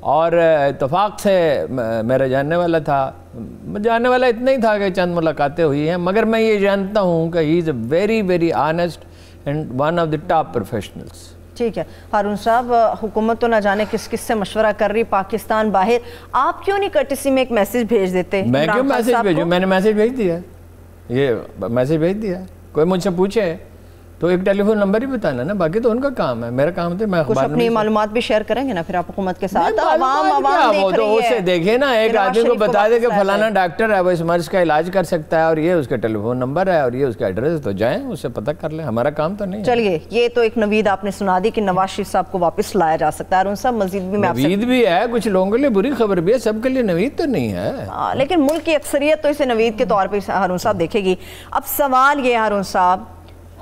اور اتفاق سے میرا جاننے والا تھا، جاننے والا اتنا ہی تھا کہ چند ملاقاتیں ہوئی ہیں، مگر میں یہ جانتا ہوں کہ he is a very very honest and one of the top professionals. ٹھیک ہے ہارون صاحب، حکومت تو نہ جانے کس کس سے مشورہ کر رہی پاکستان باہر، آپ کیوں نہیں کرٹسی میں ایک میسج بھیج دیتے؟ میں کیوں میسج بھیجوں؟ میں نے میسج بھیج دیا، یہ میسج بھیج دیا، کوئی مجھ سے پوچھے تو ایک ٹیلی فون نمبر ہی بتانا نا، باقی تو ان کا کام ہے، میرا کام تھا میں کچھ اپنی معلومات بھی شیئر کریں گے نا پھر آپ حکومت کے ساتھ؟ عوام دیکھ رہی ہے، اسے دیکھے نا، ایک آدمی کو بتا دے کہ فلانا ڈاکٹر ہے وہ اس مرض کا علاج کر سکتا ہے اور یہ اس کا ٹیلی فون نمبر ہے اور یہ اس کا ایڈریس، تو جائیں اس سے پتہ کر لیں، ہمارا کام تو نہیں ہے۔ چلیے یہ تو ایک نوید آپ نے سنا دی کہ نواز شریف صاحب کو واپس لایا جا سکتا ہے، ہارون صاحب مزید بھی میں آپ سے نوید بھی ہے، کچھ لوگوں کے لیے بری خبر بھی ہے، سب کے لیے نوید تو نہیں ہے، لیکن ملک کی اکثریت تو اسے نوید کے طور پہ ہارون صاحب دیکھے گی۔ اب سوال یہ ہارون صاحب،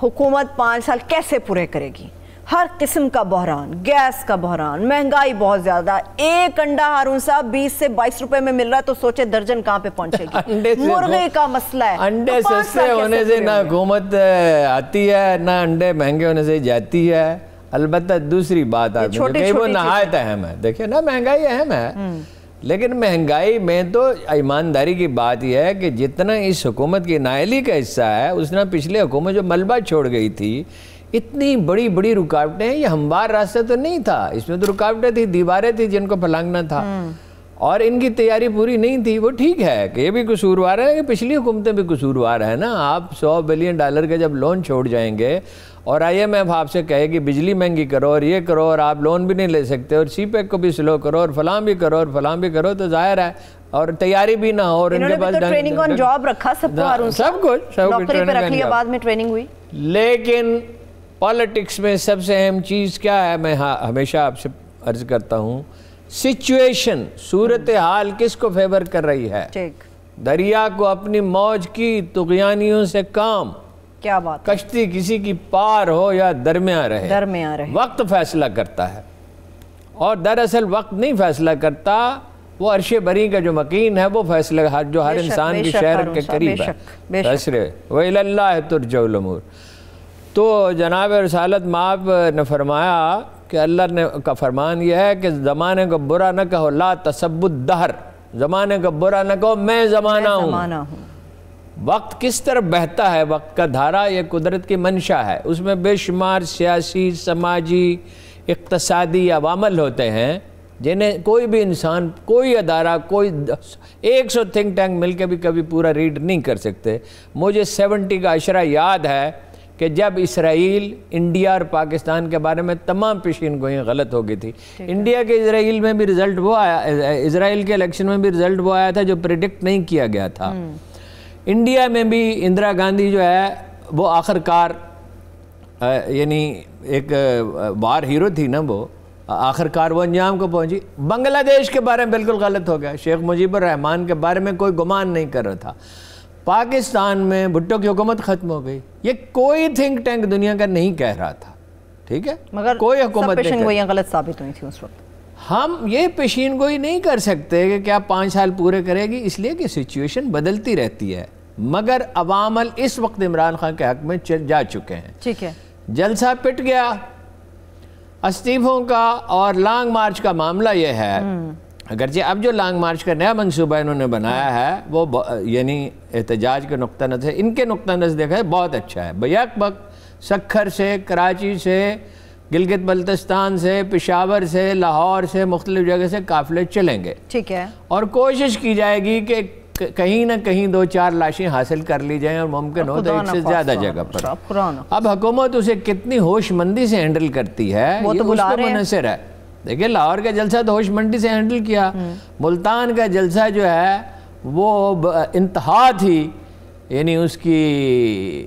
حکومت 5 سال کیسے پورے کرے گی؟ ہر قسم کا بحران، گیس کا بحران، مہنگائی بہت زیادہ، ایک انڈا ہارون صاحب 20 سے 22 روپے میں مل رہا ہے تو سوچے درجن کہاں پہ پہنچے گی؟ مرغے کا مسئلہ ہے، انڈے سستے ہونے سے نہ حکومت آتی ہے نہ انڈے مہنگے ہونے سے جاتی ہے۔ البتہ دوسری بات آتی ہے کہ وہ نہایت اہم ہے، دیکھیں نا مہنگائی اہم ہے، لیکن مہنگائی میں تو ایمانداری کی بات یہ ہے کہ جتنا اس حکومت کی نااہلی کا حصہ ہے اس نے پچھلے حکومت جو ملبہ چھوڑ گئی تھی، اتنی بڑی بڑی رکاوٹیں، یہ ہموار راستہ تو نہیں تھا، اس میں تو رکاوٹیں تھی، دیواریں تھی جن کو پھلانگنا تھا، اور ان کی تیاری پوری نہیں تھی۔ وہ ٹھیک ہے کہ یہ بھی قصوروار ہے کہ پچھلی حکومتیں بھی قصوروار ہیں نا، آپ $100 بلین کا جب لون چھوڑ جائیں گے اور IMF آپ سے کہے کہ بجلی مہنگی کرو اور یہ کرو اور آپ لون بھی نہیں لے سکتے اور CPEC کو بھی سلو کرو اور فلاں بھی کرو اور فلاں بھی کرو، تو ظاہر ہے اور تیاری بھی نہ ہو، اور ان کے پاس ٹریننگ آن جاب رکھا سب کو، ہارون سب کچھ نوکری پہ رکھ لیا، بعد میں ٹریننگ ہوئی۔ لیکن پالیٹکس میں سب سے اہم چیز کیا ہے؟ میں ہمیشہ آپ سے عرض کرتا ہوں، سچویشن، صورتحال کس کو فیور کر رہی ہے؟ دریا کو اپنی موج کی طغیانیوں سے کام، کیا بات، کشتی کسی کی پار ہو یا درمیان رہے، وقت فیصلہ کرتا ہے، اور دراصل وقت نہیں فیصلہ کرتا، وہ عرش بری کا جو مکین ہے وہ فیصلہ جو ہر انسان کی شہر کے قریب ہے، فیصلے وَإِلَى اللَّهِ تُرْجَعُ الْأُمُورُ۔ تو جناب رسالت مآب نے فرمایا کہ اللہ نے کا فرمان یہ ہے کہ زمانے کو برا نہ کہو، لا تسبوا الدہر، زمانے کو برا نہ کہو، میں زمانہ ہوں۔ وقت کس طرح بہتا ہے، وقت کا دھارا یہ قدرت کی منشا ہے، اس میں بے شمار سیاسی، سماجی، اقتصادی عوامل ہوتے ہیں جنہیں کوئی بھی انسان، کوئی ادارہ، کوئی 100 تھنک ٹینک مل کے بھی کبھی پورا ریڈ نہیں کر سکتے۔ مجھے 70 کا عشرہ یاد ہے کہ جب اسرائیل، انڈیا اور پاکستان کے بارے میں تمام پیشین گوئیاں غلط ہو گئی تھی، انڈیا کے اسرائیل میں بھی رزلٹ وہ آیا، اسرائیل کے الیکشن میں بھی رزلٹ وہ آیا تھا جو پریڈکٹ نہیں کیا گیا تھا۔ انڈیا میں بھی اندرا گاندھی جو ہے وہ آخر کار یعنی ایک وار ہیرو تھی نا، وہ آخر کار وہ انجام کو پہنچی۔ بنگلہ دیش کے بارے میں بالکل غلط ہو گیا، شیخ مجیب الرحمان کے بارے میں کوئی گمان نہیں کر رہا تھا۔ پاکستان میں بھٹو کی حکومت ختم ہو گئی، یہ کوئی تھنک ٹینک دنیا کا نہیں کہہ رہا تھا، ٹھیک ہے، مگر کوئی حکومت پیشین گوئیاں غلط ثابت ہوئی تھی اس وقت۔ ہم یہ پیشین گوئی نہیں کر سکتے کہ کیا 5 سال پورے کرے گی، اس لیے کہ سچویشن بدلتی رہتی ہے، مگر عوامل اس وقت عمران خان کے حق میں جا چکے ہیں۔ ٹھیک ہے، جلسہ پٹ گیا، استعفوں کا اور لانگ مارچ کا معاملہ یہ ہے، اگرچہ اب جو لانگ مارچ کا نیا منصوبہ انہوں نے بنایا ہے وہ یعنی احتجاج کے نقطہ نظر، ان کے نقطہ نظر دیکھا ہے بہت اچھا ہے، بیک وقت سکھر سے، کراچی سے، گلگت بلتستان سے، پشاور سے، لاہور سے، مختلف جگہ سے قافلے چلیں گے، ٹھیک ہے، اور کوشش کی جائے گی کہ کہیں نہ کہیں 2-4 لاشیں حاصل کر لی جائیں اور ممکن ہو تو ایک سے زیادہ جگہ پر۔ اب حکومت اسے کتنی ہوش مندی سے ہینڈل کرتی ہے یہ اس پہ منحصر ہے۔ دیکھیں لاہور کا جلسہ تو ہوش مندی سے ہینڈل کیا، ملتان کا جلسہ جو ہے وہ انتہا تھی، یعنی اس کی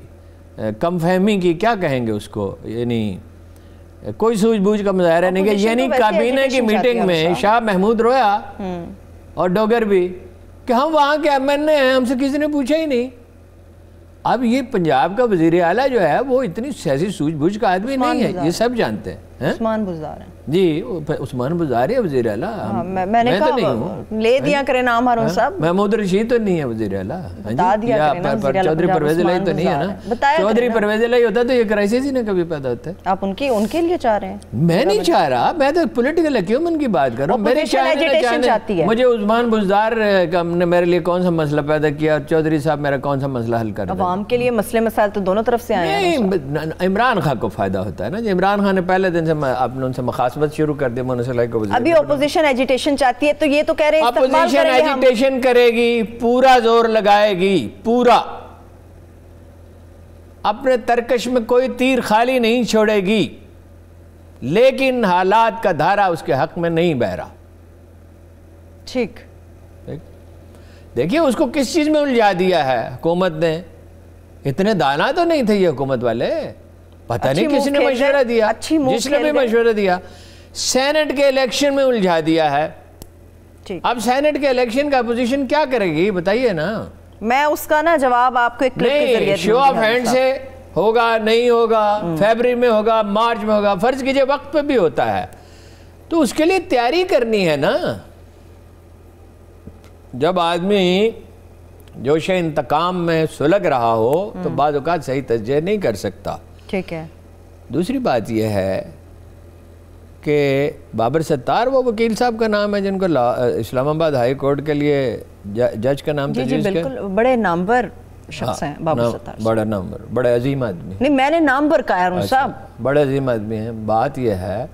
کم فہمی کی کیا کہیں گے اس کو، یعنی کوئی سوجھ بوجھ کا مظاہرہ نہیں کہ یعنی کابینہ کی میٹنگ میں شاہ محمود رویا اور ڈوگر بھی کہ ہم وہاں کے MNA ہیں، ہم سے کسی نے پوچھا ہی نہیں۔ اب یہ پنجاب کا وزیر اعلیٰ جو ہے وہ اتنی سیاسی سوجھ بوجھ کا آدمی نہیں ہے، یہ سب جانتے ہیں۔ عثمان بزدار ہیں جی، عثمان بزدار ہے وزیر اعلیٰ. میں نے کہا لے دیا کرے نام ہارون صاحب. محمود رشید تو نہیں ہے وزیر اعلیٰ. بتا دیا کرے چودھری پرویز الہی تو نہیں ہے نا. چودھری پرویز الہی ہوتا تو یہ کرائسس ہی نہ کبھی پیدا ہوتا ہے. آپ ان کے لیے چاہ رہے ہیں؟ میں نہیں چاہ رہا، میں تو پولیٹیکل ایکیومنٹ کی بات کر رہا ہوں. میری چاہتی ہے مجھے عثمان بزدار نے میرے لیے کون سا مسئلہ پیدا کیا اور چودھری صاحب میرا کون سا مسئلہ حل کر دیا. عوام کے لیے مسئلے مسائل تو دونوں طرف سے آئے ہیں. عمران خان کو فائدہ ہوتا ہے نا. عمران خان نے پہلے دن سے آپ نے ان سے مخاصمت شروع کر دی. ابھی اپوزیشن ایجیٹیشن چاہتی ہے تو یہ تو کہہ رہے ہیں اپوزیشن ایجیٹیشن کرے گی، پورا زور لگائے گی، پورا اپنے ترکش میں کوئی تیر خالی نہیں چھوڑے گی، لیکن حالات کا دھارا اس کے حق میں نہیں بہہ رہا. ٹھیک دیکھیے اس کو کس چیز میں الجھا دیا ہے حکومت نے. اتنے دانا تو نہیں تھے یہ حکومت والے. پتہ نہیں کس نے مشورہ دیا، جس نے بھی مشورہ دیا. سینٹ کے الیکشن میں الجھا دیا ہے. اب سینٹ کے الیکشن کا اپوزیشن کیا کرے گی بتائیے نا. میں اس کا نا جواب آپ کو ایک کلپ کے ذریعے شو آف ہینڈ سے ہوگا نہیں ہوگا، فیبری میں ہوگا، مارچ میں ہوگا. فرض کیجئے وقت پہ بھی ہوتا ہے تو اس کے لیے تیاری کرنی ہے نا. جب آدمی جوش انتقام میں سلگ رہا ہو تو بعض اوقات صحیح تجزیہ نہیں کر سکتا. ٹھیک ہے. دوسری بات یہ ہے کہ بابر ستار وہ وکیل صاحب کا نام ہے جن کو اسلام آباد ہائی کورٹ کے لیے جج کا نام تجویز کیا. بالکل بڑے نامور شخص ہیں بابر ستار. بڑا نامور، بڑے عظیم آدمی. نہیں میں نے نامور کہا ہے صاحب. بڑے عظیم آدمی ہیں. بات یہ ہے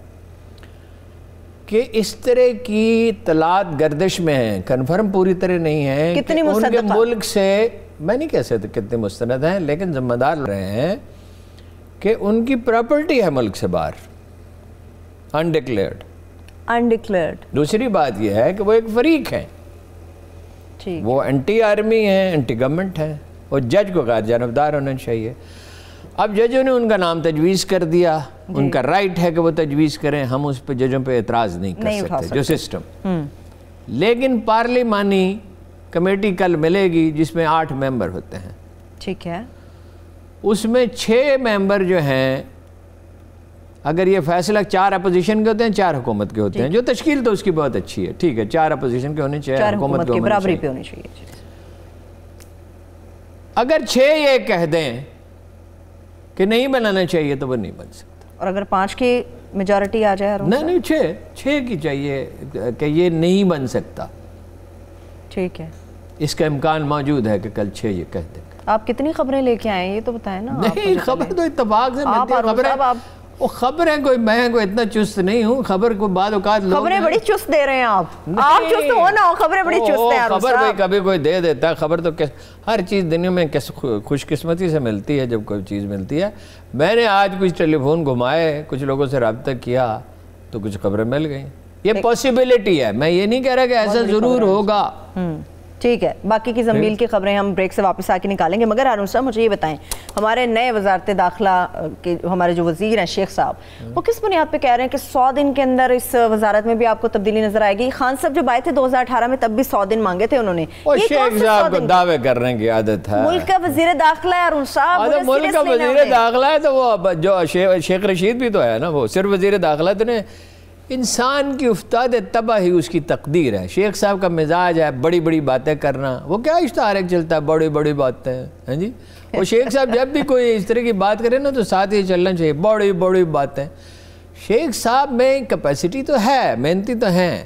کہ اس طرح کی اطلاعات گردش میں ہیں، کنفرم پوری طرح نہیں ہیں. کتنی ان کے مستند ملک سے میں نہیں کہہ سکتا کتنے مستند ہیں، لیکن ذمہ دار رہے ہیں کہ ان کی پراپرٹی ہے ملک سے باہر، انڈکلیئرڈ. دوسری بات یہ ہے کہ وہ ایک فریق ہیں. وہ اینٹی آرمی ہیں، اینٹی گورنمنٹ ہیں. وہ جج کو غیر جانبدار ہونا چاہیے. اب ججوں نے ان کا نام تجویز کر دیا، ان کا رائٹ ہے کہ وہ تجویز کریں. ہم اس پہ ججوں پہ اعتراض نہیں کر سکتے جو سسٹم. لیکن پارلیمانی کمیٹی کل ملے گی جس میں 8 ممبر ہوتے ہیں. ٹھیک ہے. اس میں 6 ممبر جو ہیں، اگر یہ فیصلہ 4 اپوزیشن کے ہوتے ہیں 4 حکومت کے ہوتے ہیں، جو تشکیل تو اس کی بہت اچھی ہے. ٹھیک ہے 4 اپوزیشن کے ہونے چاہیے، 4 حکومت کے برابری پہ ہونے چاہیے. اگر 6 یہ کہہ دیں کہ نہیں بنانا چاہیے تو وہ نہیں بن سکتا. اور اگر 5 کی میجارٹی آ جائے نہیں 6 کی چاہیے کہ یہ نہیں بن سکتا. ٹھیک ہے. اس کا امکان موجود ہے کہ کل 6 یہ کہہ دیں. آپ کتنی خبریں لے کے آئے ہیں یہ تو بتائیں نا. نہیں خبر تو اتفاق سے ملتی ہے. خبریں کوئی میں کوئی اتنا چست نہیں ہوں. خبر کو بعد اوقات لوگ خبریں بڑی چست دے رہے ہیں آپ چست ہو نا. خبریں بڑی چست ہیں. خبر کبھی کوئی دے دیتا ہے. خبر تو ہر چیز دنیا میں خوش قسمتی سے ملتی ہے. جب کوئی چیز ملتی ہے، میں نے آج کچھ ٹیلی فون گھمائے، کچھ لوگوں سے رابطہ کیا تو کچھ خبریں مل گئیں. یہ پاسبلٹی ہے. میں یہ نہیں کہہ رہا کہ ایسا ضرور ہوگا. ٹھیک ہے. باقی کی زنبیل کی خبریں ہم بریک سے واپس آ کے نکالیں گے. مگر ہارون صاحب مجھے یہ بتائیں، ہمارے نئے وزارت داخلہ کے ہمارے جو وزیر ہیں شیخ صاحب، وہ کس بنیاد پہ کہہ رہے ہیں کہ 100 دن کے اندر اس وزارت میں بھی آپ کو تبدیلی نظر آئے گی؟ خان صاحب جب آئے تھے 2018 میں تب بھی 100 دن مانگے تھے انہوں نے. شیخ صاحب کو دعوے کرنے کی عادت ہے. ملک کا وزیر داخلہ ہے ہارون صاحب. ملک کا وزیر داخلہ ہے تو وہ جو شیخ رشید بھی تو ہے نا، وہ صرف وزیر داخلہ تو نہیں. انسان کی افتاد تباہ ہی اس کی تقدیر ہے. شیخ صاحب کا مزاج ہے بڑی بڑی باتیں کرنا. وہ کیا اشتہار چلتا ہے بڑی بڑی باتیں. ہاں جی، وہ شیخ صاحب جب بھی کوئی اس طرح کی بات کرے نا تو ساتھ ہی چلنا چاہیے بڑی بڑی باتیں. شیخ صاحب میں کیپیسٹی تو ہے، محنتی تو ہیں،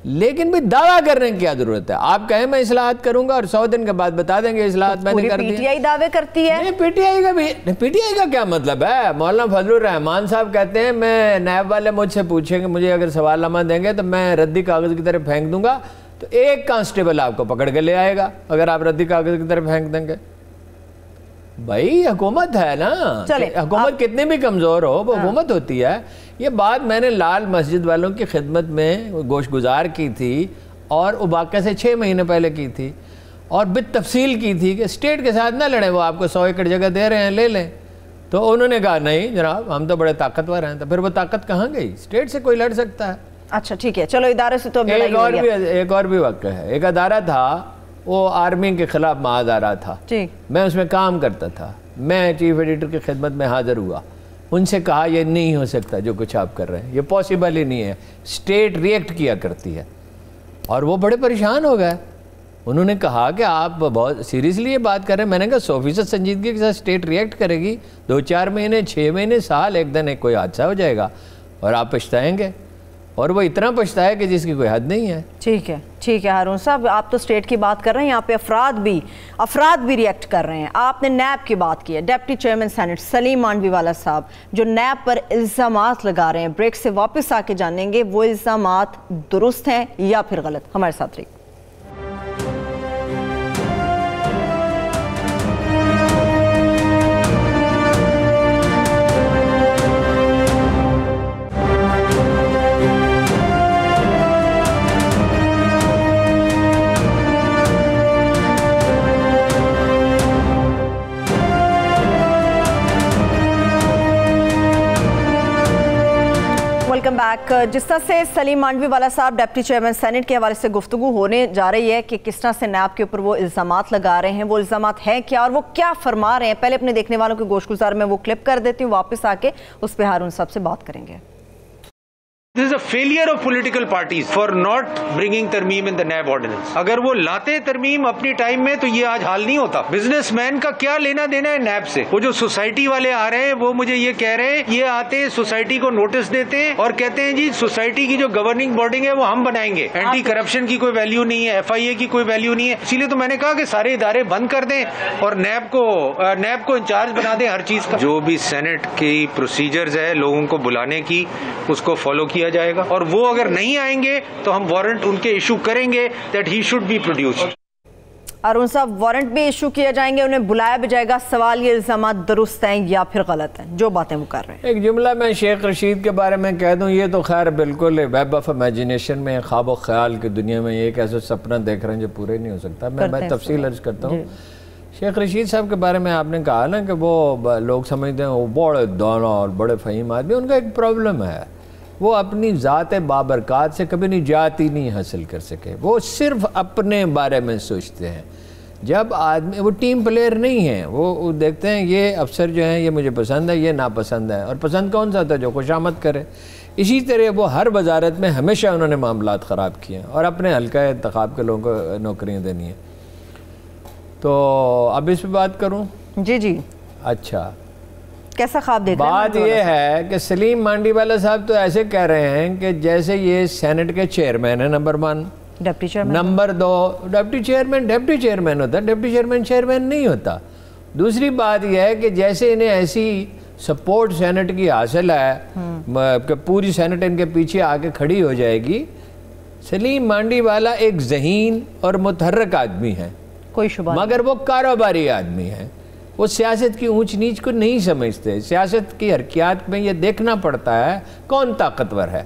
لیکن بھی دعویٰ کرنے کی کیا ضرورت ہے؟ آپ کہیں میں اصلاحات کروں گا اور 100 دن کے بعد بتا دیں گے اصلاحات میں نے کر دی. پی ٹی آئی دعوے کرتی ہے. نہیں پی ٹی آئی کا کیا مطلب ہے؟ مولانا فضل الرحمان صاحب کہتے ہیں میں نیب والے مجھ سے پوچھیں گے، مجھے اگر سوال نامہ دیں گے تو میں ردی کاغذ کی طرف پھینک دوں گا تو 1 کانسٹیبل آپ کو پکڑ کے لے آئے گا اگر آپ ردی کاغذ کی طرف پھینک دیں گے. بھائی حکومت ہے نا. حکومت کتنی بھی کمزور ہو وہ حکومت ہوتی ہے. یہ بات میں نے لال مسجد والوں کی خدمت میں گوش گزار کی تھی اور اباقہ سے 6 مہینے پہلے کی تھی اور بالتفصیل کی تھی کہ اسٹیٹ کے ساتھ نہ لڑیں، وہ آپ کو 100 ایکڑ جگہ دے رہے ہیں لے لیں. تو انہوں نے کہا نہیں جناب ہم تو بڑے طاقتور ہیں. تو پھر وہ طاقت کہاں گئی؟ اسٹیٹ سے کوئی لڑ سکتا ہے. اچھا ٹھیک ہے چلو ادارے سے تو ایک اور بھی واقعہ ہے. ایک ادارہ تھا وہ آرمی کے خلاف معاذ آ رہا تھا. میں اس میں کام کرتا تھا. میں چیف ایڈیٹر کی خدمت میں حاضر ہوا. ان سے کہا یہ نہیں ہو سکتا جو کچھ آپ کر رہے ہیں, یہ پاسبل ہی نہیں ہے. اسٹیٹ ریئیکٹ کیا کرتی ہے اور وہ بڑے پریشان ہو گئے. انہوں نے کہا کہ آپ بہت سیریسلی یہ بات کر رہے ہیں. میں نے کہا 100% سنجیدگی کے ساتھ اسٹیٹ ریئیکٹ کرے گی, 2-4 مہینے 6 مہینے سال ایک دن ایک کوئی حادثہ ہو جائے گا اور آپ پچھتائیں گے. اور وہ اتنا پچھتائے کہ جس کی کوئی حد نہیں ہے. ٹھیک ہے ہارون صاحب, آپ تو اسٹیٹ کی بات کر رہے ہیں, یہاں پہ افراد بھی ریئیکٹ کر رہے ہیں. آپ نے نیب کی بات کی ہے. ڈپٹی چیئرمین سینٹ سلیم مانڈوی والا صاحب جو نیب پر الزامات لگا رہے ہیں, بریک سے واپس آ کے جانیں گے وہ الزامات درست ہیں یا پھر غلط. ہمارے ساتھ رہی. Welcome back. جس طرح سے سلیم مانڈوی والا صاحب ڈپٹی چیئرمین سینٹ کے حوالے سے گفتگو ہونے جا رہی ہے کہ کس طرح سے نیب کے اوپر وہ الزامات لگا رہے ہیں, وہ الزامات ہیں کیا اور وہ کیا فرما رہے ہیں. پہلے اپنے دیکھنے والوں کے گوش گزار میں وہ کلپ کر دیتی ہوں, واپس آ کے اس پہ ہارون صاحب سے بات کریں گے. This is a failure of political parties for not bringing ترمیم in the NAB ordinance. اگر وہ لاتے ترمیم اپنی ٹائم میں تو یہ آج حال نہیں ہوتا. بزنس مین کا کیا لینا دینا ہے نیب سے؟ وہ جو سوسائٹی والے آ رہے ہیں وہ مجھے یہ کہہ رہے ہیں, یہ آتے سوسائٹی کو نوٹس دیتے ہیں اور کہتے ہیں جی سوسائٹی کی جو گورننگ باڈی ہے وہ ہم بنائیں گے. اینٹی کرپشن کی کوئی ویلیو نہیں ہے, FIA کی کوئی ویلیو نہیں ہے. اسی لیے تو میں نے کہا کہ سارے ادارے بند کر دیں اور نیب کو انچارج بنا دیں ہر چیز کا. جو بھی سینٹ کی پروسیجرز ہے لوگوں کو بلانے کی, اس کو فالو کیا جائے گا, اور وہ اگر نہیں آئیں گے تو ہم وارنٹ ان کے ایشو کریں گے that he should be produced. Arun صاحب, وارنٹ بھی ایشو کیا جائیں گے, انہیں بلایا بھی جائے گا. سوال یہ الزامات درست ہیں یا پھر غلط ہیں جو باتیں وہ کر رہے ہیں. ایک جملہ میں شیخ رشید کے بارے میں کہہ دوں, یہ تو خیر بالکل ویب آف امیجینیشن میں, خواب و خیال کی دنیا میں ایک ایسا سپنا دیکھ رہے ہیں جو پورے نہیں ہو سکتا. میں تفصیل عرض کرتا ہوں. شیخ رشید صاحب کے بارے میں آپ نے کہا نا کہ وہ لوگ سمجھتے ہیں وہ بڑے دانا اور بڑے فہیم آدمی. ان کا ایک پرابلم ہے, وہ اپنی ذات بابرکات سے کبھی نجات ہی نہیں حاصل کر سکے. وہ صرف اپنے بارے میں سوچتے ہیں. جب آدمی, وہ ٹیم پلیئر نہیں ہیں, وہ دیکھتے ہیں یہ افسر جو ہیں یہ مجھے پسند ہے, یہ ناپسند ہے, اور پسند کون سا تھا جو خوشامد کرے. اسی طرح وہ ہر وزارت میں ہمیشہ انہوں نے معاملات خراب کیے ہیں اور اپنے حلقہ انتخاب کے لوگوں کو نوکریاں دینی ہیں. تو اب اس پہ بات کروں. جی اچھا, کیسا خواب دیکھ رہے ہیں؟ بات یہ ہے کہ سلیم مانڈی والا صاحب تو ایسے کہہ رہے ہیں کہ جیسے یہ سینٹ کے چیئرمین ہیں, number 1. Deputy chairman. Number 2, deputy chairman ہوتا ہے, ڈپٹی چیئرمین نہیں ہوتا. دوسری بات یہ ہے کہ جیسے انہیں ایسی سپورٹ سینٹ کی حاصل ہے کہ پوری سینٹ ان کے پیچھے آ کے کھڑی ہو جائے گی. سلیم مانڈی والا ایک ذہین اور متحرک آدمی ہے, کوئی شبہ نہیں, مگر وہ کاروباری آدمی ہے. وہ سیاست کی اونچ نیچ کو نہیں سمجھتے. سیاست کی حرکیات میں یہ دیکھنا پڑتا ہے کون طاقتور ہے.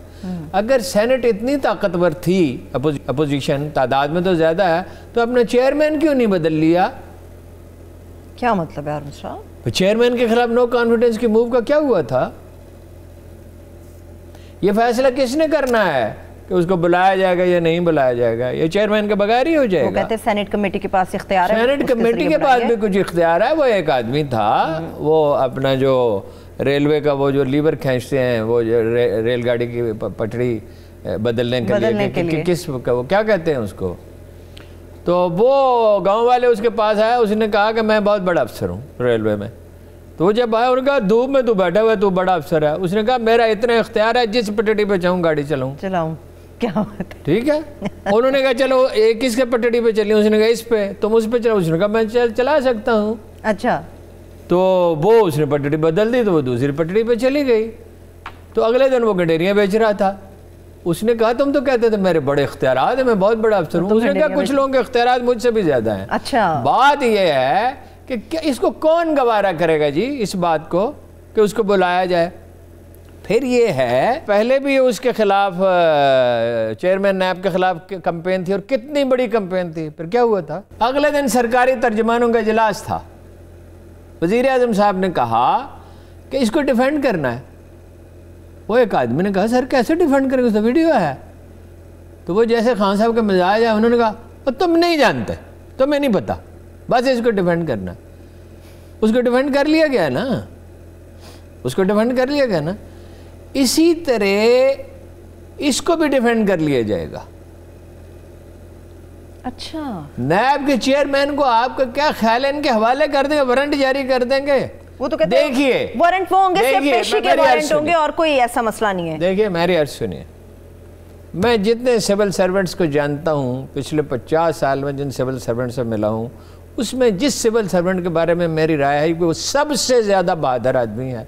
اگر سینٹ اتنی طاقتور تھی, اپوزیشن تعداد میں تو زیادہ ہے, تو اپنا چیئرمین کیوں نہیں بدل لیا؟ کیا مطلب ہے ارون صاحب؟ چیئرمین کے خلاف نو کانفیڈنس کی موو کا کیا ہوا تھا؟ یہ فیصلہ کس نے کرنا ہے کہ اس کو بلایا جائے گا یا نہیں بلایا جائے گا؟ یہ چیئرمین کے بغیر ہی ہو جائے گا. وہ کہتے ہیں سینٹ کمیٹی کے پاس اختیار ہے. سینٹ کمیٹی کے پاس بھی کچھ اختیار ہے. وہ ایک آدمی تھا, وہ اپنا جو ریلوے کا وہ جو لیور کھینچتے ہیں, وہ ریل گاڑی کی پٹڑی بدلنے کے لیے کس وہ کیا کہتے ہیں اس کو, تو وہ گاؤں والے اس کے پاس آئے. اس نے کہا کہ میں بہت بڑا افسر ہوں ریلوے میں. تو وہ جب آیا, انہوں نے کہا دھوپ میں تو بیٹھا ہوا ہے, تو بڑا افسر ہے. اس نے کہا میرا اتنا اختیار ہے, جس پٹڑی پہ چاہوں گاڑی چلاؤں. کیا بات ہے, ٹھیک ہے. انہوں نے کہا چلو کس کے پٹڑی پہ چلی؟ اس نے کہا اس پہ. تم اس پہ چلاؤ. اس نے کہا میں چلا سکتا ہوں. اچھا. تو وہ اس نے پٹڑی بدل دی, تو وہ دوسری پٹڑی پہ چلی گئی. تو اگلے دن وہ گڈیریاں بیچ رہا تھا. اس نے کہا تم تو کہتے تھے میرے بڑے اختیارات ہیں, میں بہت بڑا افسر ہوں. اس نے کہا کچھ لوگوں کے اختیارات مجھ سے بھی زیادہ ہیں. اچھا. بات یہ ہے کہ اس کو کون گوارا کرے گا جی, اس بات کو کہ اس کو بلایا جائے. پھر یہ ہے, پہلے بھی اس کے خلاف چیئرمین نیب کے خلاف کمپین تھی, اور کتنی بڑی کمپین تھی. پھر کیا ہوا تھا؟ اگلے دن سرکاری ترجمانوں کا اجلاس تھا. وزیر اعظم صاحب نے کہا کہ اس کو ڈیفینڈ کرنا ہے. وہ ایک آدمی نے کہا سر کیسے ڈیفینڈ کریں گے, اس کا ویڈیو ہے. تو وہ جیسے خان صاحب کا مزاج ہے, انہوں نے کہا تم نہیں جانتے, تمہیں نہیں پتا, بس اس کو ڈیفینڈ کرنا. اس کو ڈیفینڈ کر لیا گیا نا. اس کو ڈیفینڈ کر لیا گیا نا. اسی طرح اس کو بھی ڈیفینڈ کر لیا جائے گا. اچھا, نیب کے چیئرمین کو آپ کا کیا خیال ہے, ان کے حوالے کر دیں گے, وارنٹ جاری کر دیں گے؟ وہ تو کہتے ہیں دیکھیے وارنٹ وہ ہوں گے, صرف پیشی کے وارنٹ ہوں گے اور کوئی ایسا مسئلہ نہیں ہے. دیکھیے میری عرض سنیے, میں جتنے سول سرونٹس کو جانتا ہوں پچھلے 50 سال میں, جن سول سرونٹ سے ملا ہوں, اس میں جس سول سرونٹ کے بارے میں میری رائے ہے کہ وہ سب سے زیادہ بہادر آدمی ہے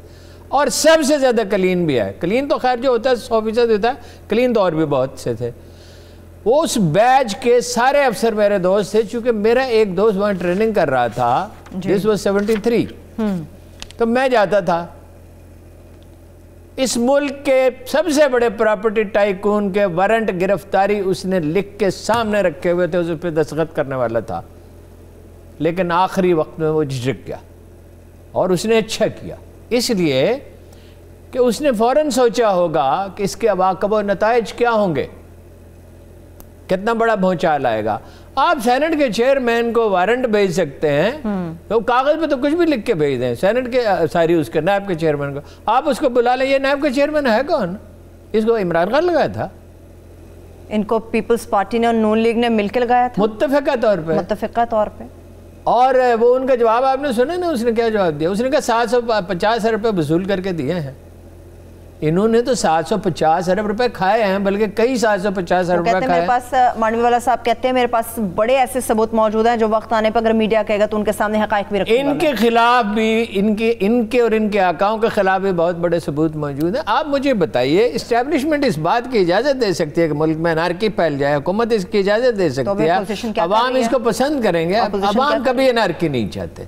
اور سب سے زیادہ کلین بھی ہے. کلین تو خیر جو ہوتا ہے 100% ہوتا ہے, کلین تو اور بھی بہت سے تھے. وہ اس بیچ کے سارے افسر میرے دوست تھے, چونکہ میرا ایک دوست وہاں ٹریننگ کر رہا تھا, دس واز 73, تو میں جاتا تھا. اس ملک کے سب سے بڑے پراپرٹی ٹائکون کے وارنٹ گرفتاری اس نے لکھ کے سامنے رکھے ہوئے تھے, اس پہ دستخط کرنے والا تھا, لیکن آخری وقت میں وہ جھک گیا. اور اس نے اچھا کیا, اس لیے کہ اس نے فوراً سوچا ہوگا کہ اس کے عواقب و نتائج کیا ہوں گے, کتنا بڑا بھونچال آئے گا. آپ سینٹ کے چیئرمین کو وارنٹ بھیج سکتے ہیں, تو کاغذ پہ تو کچھ بھی لکھ کے بھیج دیں. سینٹ کے اس کے نیب کے چیئرمین کو آپ اس کو بلا لیں, یہ نیب کا چیئرمین ہے کون؟ اس کو عمران خان لگایا تھا, ان کو پیپلز پارٹی نے اور نون لیگ نے مل کے لگایا تھا متفقہ طور پہ. اور وہ ان کا جواب آپ نے سنا نا, اس نے کیا جواب دیا؟ اس نے کہا 750 ارب روپے وصول کر کے دیے ہیں. انہوں نے تو 750 ارب روپے کھائے ہیں, بلکہ کئی 750 ارب روپے کھائے ہیں. میرے پاس مانوی والا صاحب کہتے ہیں میرے پاس بڑے ایسے ثبوت موجود ہیں جو وقت آنے پر اگر میڈیا کہے گا تو ان کے سامنے حقائق بھی رکھوں گا. ان کے خلاف بھی, ان کے اور ان کے آقاؤں کے خلاف بھی بہت بڑے ثبوت موجود ہیں. آپ مجھے بتائیے, اسٹیبلشمنٹ اس بات کی اجازت دے سکتی ہے کہ ملک میں انارکی پھیل جائے؟ حکومت اس کی اجازت دے سکتی ہے؟ عوام اس کو پسند کریں گے؟ عوام کبھی انارکی نہیں چاہتے.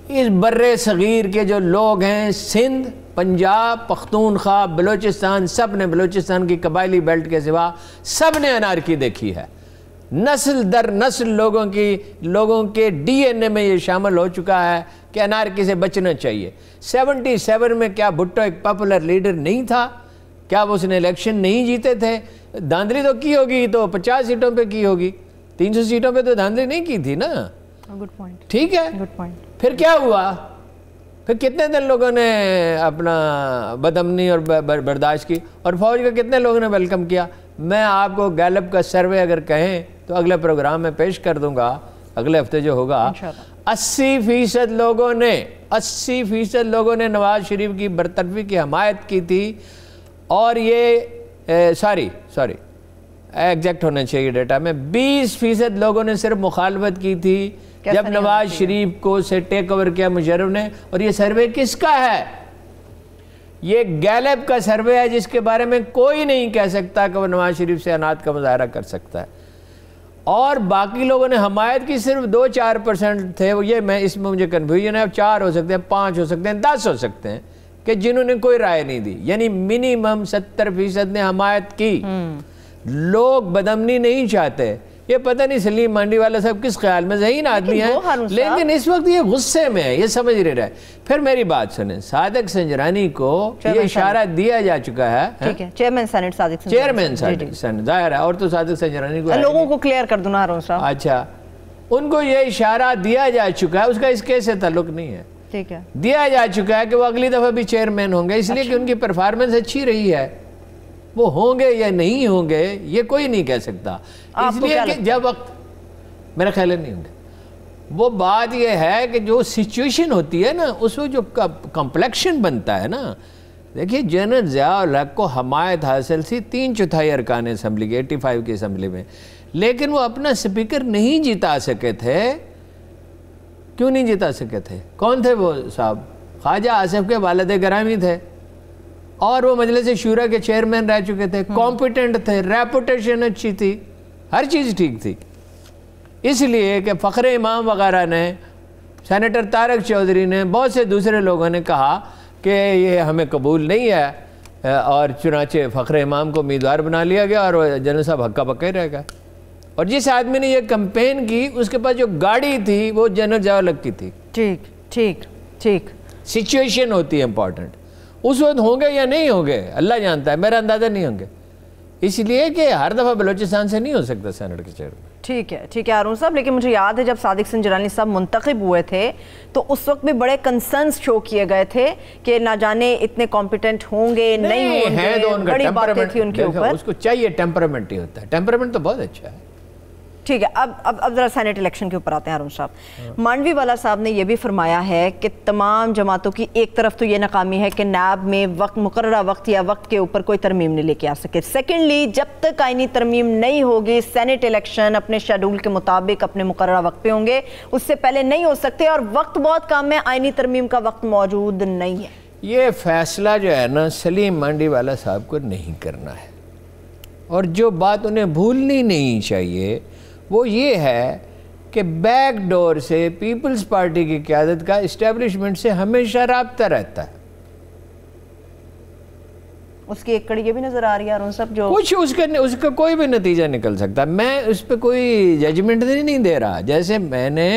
اس بر صغیر کے جو لوگ ہیں, سندھ, پنجاب, پختونخوا, بلوچستان, سب نے بلوچستان کی قبائلی بیلٹ کے سوا سب نے انارکی دیکھی ہے. نسل در نسل لوگوں کے ڈی این اے میں یہ شامل ہو چکا ہے کہ انارکی سے بچنا چاہیے. 77 میں کیا بھٹو ایک پاپولر لیڈر نہیں تھا؟ کیا وہ اس نے الیکشن نہیں جیتے تھے؟ دھاندلی تو کی ہوگی تو 50 سیٹوں پہ کی ہوگی, 300 سیٹوں پہ تو دھاندلی نہیں کی تھی نا. ٹھیک ہے, پھر کیا ہوا؟ پھر کتنے دن لوگوں نے اپنا بدامنی اور برداشت کی, اور فوج کا کتنے لوگوں نے ویلکم کیا؟ میں آپ کو گیلپ کا سروے اگر کہیں تو اگلے پروگرام میں پیش کر دوں گا, اگلے ہفتے جو ہوگا. 80% لوگوں نے نواز شریف کی برطرفی کی حمایت کی تھی. اور یہ سوری ایگزیکٹ ہونا چاہیے ڈیٹا میں, 20% لوگوں نے صرف مخالفت کی تھی جب نواز شریف کو سے ٹیک اوور کیا مشرف نے. اور یہ سروے کس کا ہے؟ یہ گیلپ کا سروے ہے, جس کے بارے میں کوئی نہیں کہہ سکتا کہ وہ نواز شریف سے عناد کا مظاہرہ کر سکتا ہے. اور باقی لوگوں نے حمایت کی صرف 2-4% تھے. یہ میں اس میں مجھے کنفیوژن ہے, 4 ہو سکتے ہیں, 5 ہو سکتے ہیں, 10 ہو سکتے ہیں, کہ جنہوں نے کوئی رائے نہیں دی. یعنی منیمم 70% نے حمایت کی. لوگ بدامنی نہیں چاہتے. یہ پتہ نہیں سلیم مانڈی والا صاحب کس خیال میں, ذہین آدمی ہے, لیکن اس وقت یہ غصے میں ہے, یہ سمجھ نہیں رہا ہے. پھر میری بات سنیں, صادق سنجرانی کو یہ اشارہ دیا جا چکا ہے, چیئرمین سینٹ سینٹ ظاہر ہے, اور تو صادق سنجرانی کو لوگوں کو کلیئر کر دوں ہارون صاحب. اچھا, ان کو یہ اشارہ دیا جا چکا ہے, اس کا اس کیس سے تعلق نہیں ہے. ٹھیک ہے, دیا جا چکا ہے کہ وہ اگلی دفعہ بھی چیئرمین ہوں گے, اس لیے کہ ان کی پرفارمنس اچھی رہی ہے. وہ ہوں گے یا نہیں ہوں گے یہ کوئی نہیں کہہ سکتا, اس لیے کہ جب وقت میرا خیال نہیں ہوں گے. وہ بات یہ ہے کہ جو سچویشن ہوتی ہے نا, اس میں جو کمپلیکشن بنتا ہے نا. دیکھیے جنرل ضیاء الحق کو حمایت حاصل تھی 3/4 ارکان اسمبلی کی 85 کی اسمبلی میں, لیکن وہ اپنا سپیکر نہیں جتا سکے تھے. کیوں نہیں جتا سکے تھے؟ کون تھے وہ صاحب؟ خواجہ آصف کے والد گرامی تھے, اور وہ مجلس شورا کے چیئرمین رہ چکے تھے, کمپیٹنٹ تھے, ریپوٹیشن اچھی تھی, ہر چیز ٹھیک تھی. اس لیے کہ فخر امام وغیرہ نے, سینیٹر طارق چودھری نے, بہت سے دوسرے لوگوں نے کہا کہ یہ ہمیں قبول نہیں ہے, اور چنانچہ فخر امام کو امیدوار بنا لیا گیا, اور جنرل صاحب ہکا بکا ہی رہ گئے. اور جس آدمی نے یہ کمپین کی اس کے پاس جو گاڑی تھی وہ جنرل ضیاء الحق کی تھی. ٹھیک سچویشن ہوتی ہے امپورٹنٹ. اس وقت ہوں گے یا نہیں ہوں گے اللہ جانتا ہے, میرا اندازہ نہیں ہوں گے. اس لیے کہ ہر دفعہ بلوچستان سے نہیں ہو سکتا سینٹ کے چیئرمین. ٹھیک ہے ہارون صاحب، لیکن مجھے یاد ہے جب صادق حسین جیلانی صاحب منتخب ہوئے تھے تو اس وقت بھی بڑے کنسرنز شو کیے گئے تھے کہ نہ جانے اتنے کمپیٹنٹ ہوں گے نہیں ہوں گے، بڑی باتیں تھی ان کے اوپر. اس کو چاہیے ٹیمپرامنٹ ہی ہوتا ہے، ٹیمپرامنٹ تو بہت اچھا ہے. ٹھیک ہے، اب ذرا سینٹ الیکشن کے اوپر آتے ہیں ہارون صاحب. مانڈوی والا صاحب نے یہ بھی فرمایا ہے کہ تمام جماعتوں کی ایک طرف تو یہ ناکامی ہے کہ نیب میں مقررہ وقت یا وقت کے اوپر کوئی ترمیم نہیں لے کے آ سکے. سیکنڈلی، جب تک آئینی ترمیم نہیں ہوگی سینٹ الیکشن اپنے شیڈول کے مطابق اپنے مقررہ وقت پہ ہوں گے، اس سے پہلے نہیں ہو سکتے، اور وقت بہت کم ہے، آئینی ترمیم کا وقت موجود نہیں ہے. یہ فیصلہ جو ہے نا سلیم مانڈی والا صاحب کو نہیں کرنا ہے، اور جو بات انہیں بھولنی نہیں چاہیے وہ یہ ہے کہ بیک ڈور سے پیپلز پارٹی کی قیادت کا اسٹیبلشمنٹ سے ہمیشہ رابطہ رہتا ہے. اس کی ایک کڑی یہ بھی نظر آ رہی ہے ہارون صاحب، جو کچھ اس کا کوئی بھی نتیجہ نکل سکتا ہے. میں اس پہ کوئی ججمنٹ نہیں دے رہا. جیسے میں نے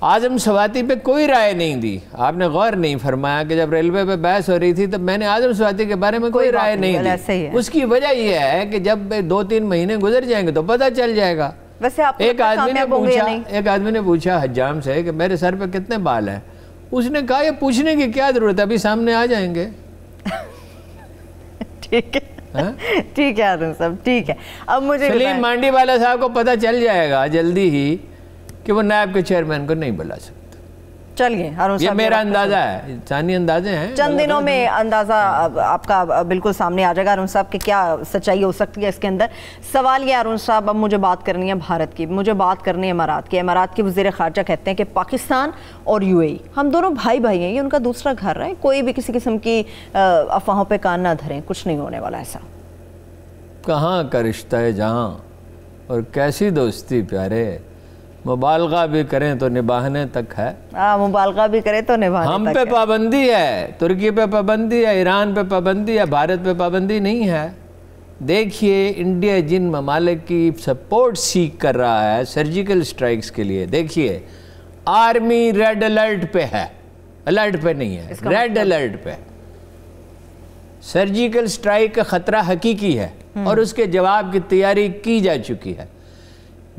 اعظم سواتی پہ کوئی رائے نہیں دی. آپ نے غور نہیں فرمایا کہ جب ریلوے پہ بحث ہو رہی تھی تب میں نے اعظم سواتی کے بارے میں کوئی رائے نہیں دی. اس کی وجہ یہ ہے کہ جب 2-3 مہینے گزر جائیں گے تو پتہ چل جائے گا. ویسے آپ ایک آدمی نے پوچھا حجام سے کہ میرے سر پہ کتنے بال ہیں. اس نے کہا یہ پوچھنے کی کیا ضرورت ہے، ابھی سامنے آ جائیں گے. ٹھیک ہے ہارون صاحب، ٹھیک ہے. اب مجھے سلیم مانڈی والا صاحب کو پتہ چل جائے گا جلدی ہی کہ وہ نیب کے چیئرمین کو نہیں بلا سکتا. چلیے ہارون صاحب، یہ میرا اندازہ ہے، انسانی اندازے ہیں. چند دنوں میں اندازہ آپ کا بالکل سامنے آ جائے گا ہارون صاحب کہ کیا سچائی ہو سکتی ہے اس کے اندر. سوال یہ ہارون صاحب، اب مجھے بات کرنی ہے بھارت کی، مجھے بات کرنی ہے امارات کی. امارات کے وزیر خارجہ کہتے ہیں کہ پاکستان اور UAE ہم دونوں بھائی ہیں، یہ ان کا دوسرا گھر ہے، کوئی بھی کسی قسم کی افواہوں پہ کان نہ دھریں، کچھ نہیں ہونے والا ایسا. کہاں کا رشتہ ہے جہاں اور کیسی دوستی پیارے، مبالغہ بھی کریں تو نباہنے تک ہے. مبالغہ بھی کریں تو نباہنے تک ہے. ہم پہ پابندی ہے، ترکی پہ پابندی ہے، ایران پہ پابندی ہے، بھارت پہ پابندی نہیں ہے. دیکھیے انڈیا جن ممالک کی سپورٹ سیکھ کر رہا ہے سرجیکل سٹرائکس کے لیے، دیکھیے آرمی ریڈ الرٹ پہ ہے، الرٹ پہ نہیں ہے، ریڈ الرٹ پہ. سرجیکل سٹرائک کا خطرہ حقیقی ہے اور اس کے جواب کی تیاری کی جا چکی ہے.